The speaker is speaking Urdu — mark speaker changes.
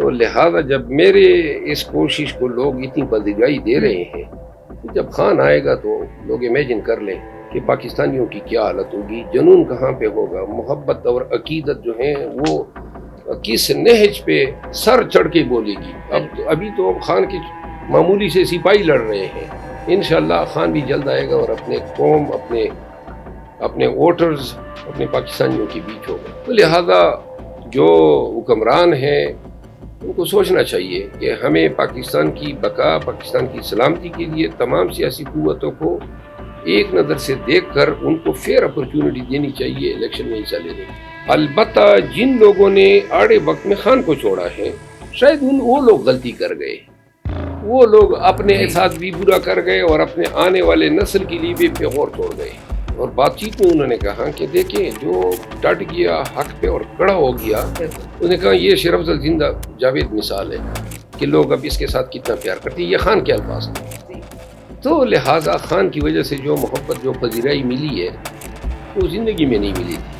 Speaker 1: تو لہذا جب میرے اس کوشش کو لوگ اتنی پذیرائی دے رہے ہیں، جب خان آئے گا تو لوگ امیجن کر لیں کہ پاکستانیوں کی کیا حالت ہوگی، جنون کہاں پہ ہوگا، محبت اور عقیدت جو ہیں وہ کس نہج پہ سر چڑھ کے بولے گی۔ ابھی تو خان کے معمولی سے سپاہی لڑ رہے ہیں، انشاءاللہ خان بھی جلد آئے گا اور اپنے قوم، اپنے ووٹرز، اپنے پاکستانیوں کے بیچ ہوگا۔ تو لہذا جو حکمران ہیں ان کو سوچنا چاہیے کہ ہمیں پاکستان کی بقا، پاکستان کی سلامتی کے لیے تمام سیاسی قوتوں کو ایک نظر سے دیکھ کر ان کو فیئر اپرچونٹی دینی چاہیے الیکشن میں حصہ لینے کی۔ البتہ جن لوگوں نے آڑے وقت میں خان کو چھوڑا ہے، شاید وہ لوگ غلطی کر گئے، وہ لوگ اپنے ساتھ بھی برا کر گئے اور اپنے آنے والے نسل کے لیے بھی بے غور چھوڑ گئے۔ اور بات چیت میں انہوں نے کہا کہ دیکھیں جو ڈٹ گیا حق پہ اور کڑا ہو گیا، انہوں نے کہا یہ شیر افضل زندہ جاوید مثال ہے کہ لوگ اب اس کے ساتھ کتنا پیار کرتے ہیں، یہ خان کے الفاظ ہیں۔ تو لہٰذا خان کی وجہ سے جو محبت، جو پذیرائی ملی ہے وہ زندگی میں نہیں ملی تھی۔